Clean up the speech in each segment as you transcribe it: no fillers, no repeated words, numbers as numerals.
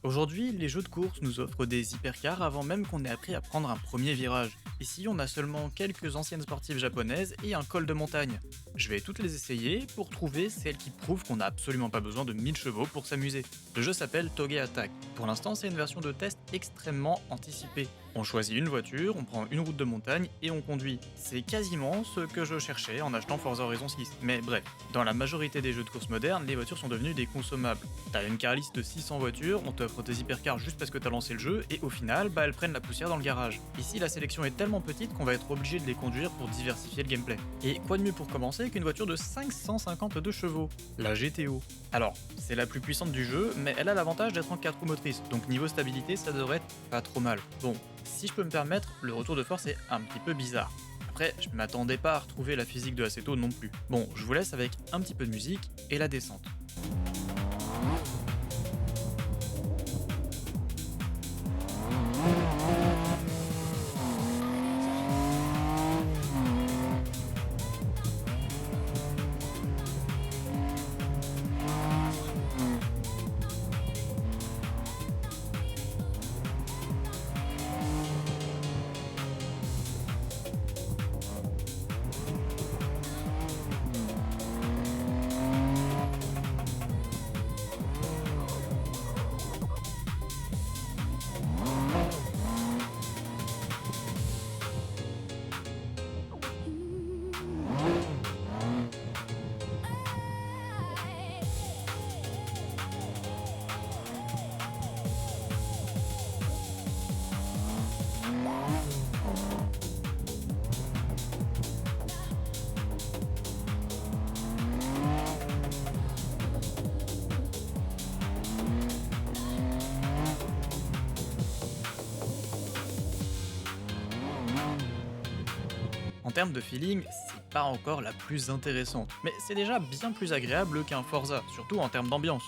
Aujourd'hui, les jeux de course nous offrent des hypercars avant même qu'on ait appris à prendre un premier virage. Ici, on a seulement quelques anciennes sportives japonaises et un col de montagne. Je vais toutes les essayer pour trouver celles qui prouvent qu'on n'a absolument pas besoin de 1000 chevaux pour s'amuser. Le jeu s'appelle Toge Attack. Pour l'instant, c'est une version de test extrêmement anticipée. On choisit une voiture, on prend une route de montagne et on conduit. C'est quasiment ce que je cherchais en achetant Forza Horizon 6. Mais bref, dans la majorité des jeux de course modernes, les voitures sont devenues des consommables. T'as une car list de 600 voitures, on t'offre tes hypercars juste parce que t'as lancé le jeu, et au final, elles prennent la poussière dans le garage. Ici, la sélection est tellement petite qu'on va être obligé de les conduire pour diversifier le gameplay. Et quoi de mieux pour commencer qu'une voiture de 552 chevaux, la GTO. Alors, c'est la plus puissante du jeu, mais elle a l'avantage d'être en 4 roues motrices, donc niveau stabilité, ça devrait être pas trop mal. Bon, si je peux me permettre, le retour de force est un petit peu bizarre. Après, je m'attendais pas à retrouver la physique de Assetto non plus. Bon, je vous laisse avec un petit peu de musique et la descente. En termes de feeling, c'est pas encore la plus intéressante, mais c'est déjà bien plus agréable qu'un Forza, surtout en termes d'ambiance.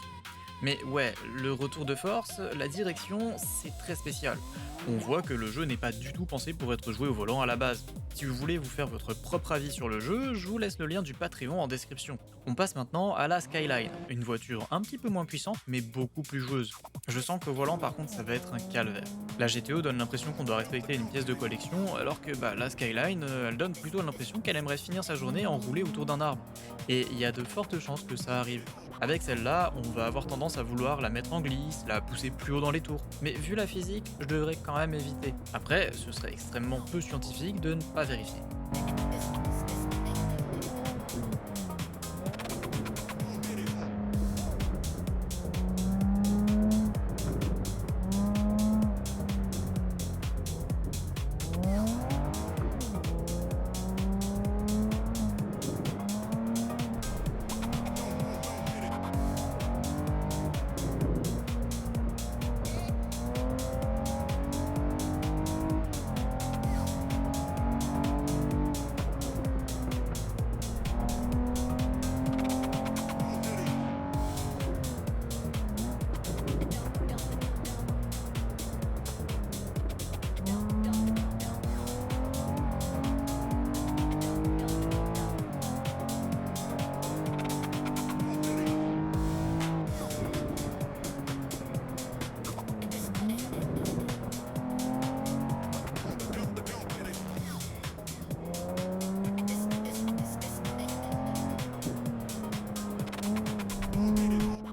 Mais ouais, le retour de force, la direction, c'est très spécial. On voit que le jeu n'est pas du tout pensé pour être joué au volant à la base. Si vous voulez vous faire votre propre avis sur le jeu, je vous laisse le lien du Patreon en description. On passe maintenant à la Skyline, une voiture un petit peu moins puissante mais beaucoup plus joueuse. Je sens qu'au volant par contre ça va être un calvaire. La GTO donne l'impression qu'on doit respecter une pièce de collection, alors que la Skyline, elle donne plutôt l'impression qu'elle aimerait finir sa journée enroulée autour d'un arbre. Et il y a de fortes chances que ça arrive. Avec celle-là, on va avoir tendance à vouloir la mettre en glisse, la pousser plus haut dans les tours. Mais vu la physique, je devrais quand même éviter. Après, ce serait extrêmement peu scientifique de ne pas vérifier.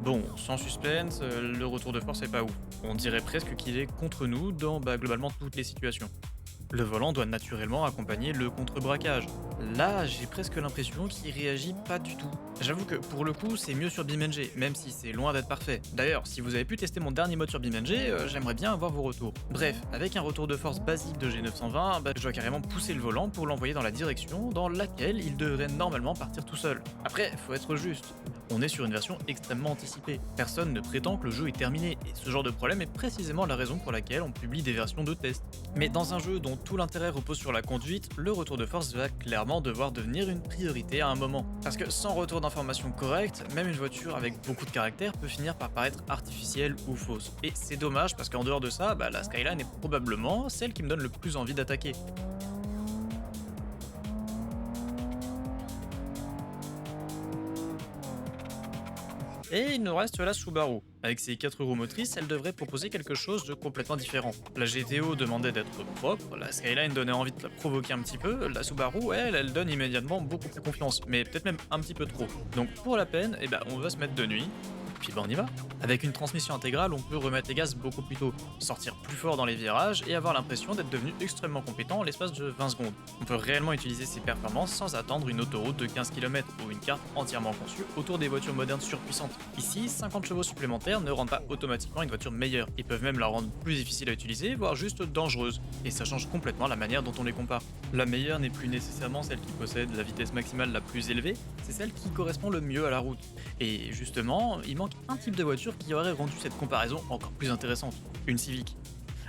Bon, sans suspense, le retour de force est pas ouf. On dirait presque qu'il est contre nous dans globalement toutes les situations. Le volant doit naturellement accompagner le contre-braquage. Là, j'ai presque l'impression qu'il réagit pas du tout. J'avoue que pour le coup, c'est mieux sur BeamNG, même si c'est loin d'être parfait. D'ailleurs, si vous avez pu tester mon dernier mode sur BeamNG, j'aimerais bien avoir vos retours. Bref, avec un retour de force basique de G920, je dois carrément pousser le volant pour l'envoyer dans la direction dans laquelle il devrait normalement partir tout seul. Après, faut être juste. On est sur une version extrêmement anticipée. Personne ne prétend que le jeu est terminé, et ce genre de problème est précisément la raison pour laquelle on publie des versions de test. Mais dans un jeu dont tout l'intérêt repose sur la conduite, le retour de force va clairement devoir devenir une priorité à un moment. Parce que sans retour d'information correct, même une voiture avec beaucoup de caractère peut finir par paraître artificielle ou fausse. Et c'est dommage parce qu'en dehors de ça, la Skyline est probablement celle qui me donne le plus envie d'attaquer. Et il nous reste la Subaru. Avec ses 4 roues motrices, elle devrait proposer quelque chose de complètement différent. La GTO demandait d'être propre, la Skyline donnait envie de la provoquer un petit peu, la Subaru, elle donne immédiatement beaucoup plus confiance, mais peut-être même un petit peu trop. Donc pour la peine, on va se mettre de nuit, puis on y va. Avec une transmission intégrale, on peut remettre les gaz beaucoup plus tôt, sortir plus fort dans les virages et avoir l'impression d'être devenu extrêmement compétent en l'espace de 20 secondes. On peut réellement utiliser ses performances sans attendre une autoroute de 15 km ou une carte entièrement conçue autour des voitures modernes surpuissantes. Ici, 50 chevaux supplémentaires ne rendent pas automatiquement une voiture meilleure, ils peuvent même la rendre plus difficile à utiliser, voire juste dangereuse. Et ça change complètement la manière dont on les compare. La meilleure n'est plus nécessairement celle qui possède la vitesse maximale la plus élevée, c'est celle qui correspond le mieux à la route. Et justement, il manque un type de voiture qui aurait rendu cette comparaison encore plus intéressante, une Civic.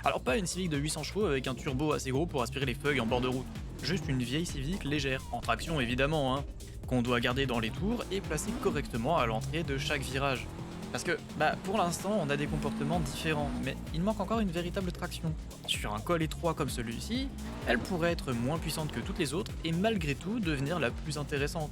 Alors pas une Civic de 800 chevaux avec un turbo assez gros pour aspirer les feuilles en bord de route, juste une vieille Civic légère, en traction évidemment, qu'on doit garder dans les tours et placer correctement à l'entrée de chaque virage. Parce que, pour l'instant, on a des comportements différents, mais il manque encore une véritable traction. Sur un col étroit comme celui-ci, elle pourrait être moins puissante que toutes les autres et malgré tout devenir la plus intéressante.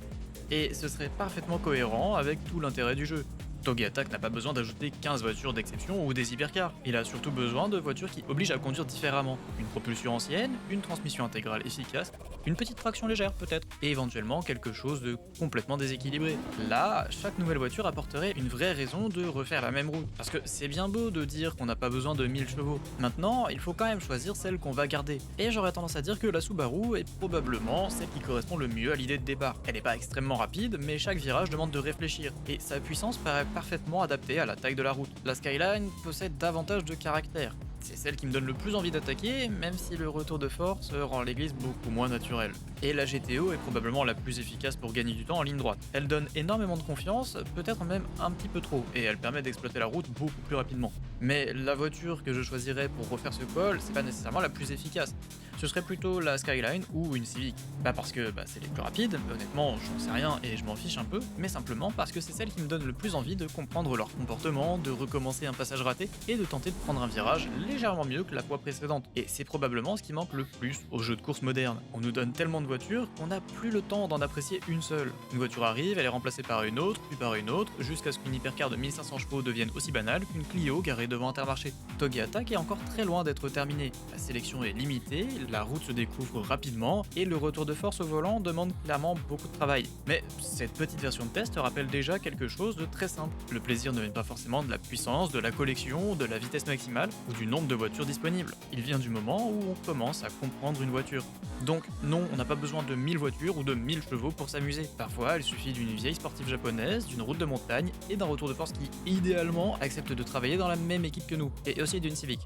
Et ce serait parfaitement cohérent avec tout l'intérêt du jeu. Togi Attack n'a pas besoin d'ajouter 15 voitures d'exception ou des hypercars, il a surtout besoin de voitures qui obligent à conduire différemment. Une propulsion ancienne, une transmission intégrale efficace, une petite traction légère peut-être, et éventuellement quelque chose de complètement déséquilibré. Là, chaque nouvelle voiture apporterait une vraie raison de refaire la même route, parce que c'est bien beau de dire qu'on n'a pas besoin de 1000 chevaux. Maintenant, il faut quand même choisir celle qu'on va garder. Et j'aurais tendance à dire que la Subaru est probablement celle qui correspond le mieux à l'idée de départ. Elle n'est pas extrêmement rapide, mais chaque virage demande de réfléchir, et sa puissance paraît parfaitement adaptée à la taille de la route. La Skyline possède davantage de caractère. C'est celle qui me donne le plus envie d'attaquer, même si le retour de force rend l'église beaucoup moins naturelle. Et la GTO est probablement la plus efficace pour gagner du temps en ligne droite. Elle donne énormément de confiance, peut-être même un petit peu trop, et elle permet d'exploiter la route beaucoup plus rapidement. Mais la voiture que je choisirais pour refaire ce col, c'est pas nécessairement la plus efficace. Ce serait plutôt la Skyline ou une Civic. Pas parce que c'est les plus rapides, honnêtement j'en sais rien et je m'en fiche un peu, mais simplement parce que c'est celle qui me donne le plus envie de comprendre leur comportement, de recommencer un passage raté et de tenter de prendre un virage légèrement mieux que la fois précédente. Et c'est probablement ce qui manque le plus aux jeux de course modernes. On nous donne tellement de voitures qu'on n'a plus le temps d'en apprécier une seule. Une voiture arrive, elle est remplacée par une autre, puis par une autre, jusqu'à ce qu'une hypercar de 1500 chevaux devienne aussi banale qu'une Clio garée devant Intermarché. Togi Attack est encore très loin d'être terminé. La sélection est limitée, la route se découvre rapidement et le retour de force au volant demande clairement beaucoup de travail. Mais cette petite version de test rappelle déjà quelque chose de très simple. Le plaisir ne vient pas forcément de la puissance, de la collection, de la vitesse maximale ou du nombre de voitures disponibles. Il vient du moment où on commence à comprendre une voiture. Donc non, on n'a pas besoin de 1000 voitures ou de 1000 chevaux pour s'amuser. Parfois, il suffit d'une vieille sportive japonaise, d'une route de montagne et d'un retour de force qui, idéalement, accepte de travailler dans la même équipe que nous. Et aussi d'une Civic.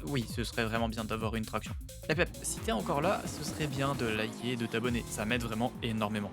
Oui, ce serait vraiment bien d'avoir une traction. Si t'es encore là, ce serait bien de liker et de t'abonner, ça m'aide vraiment énormément.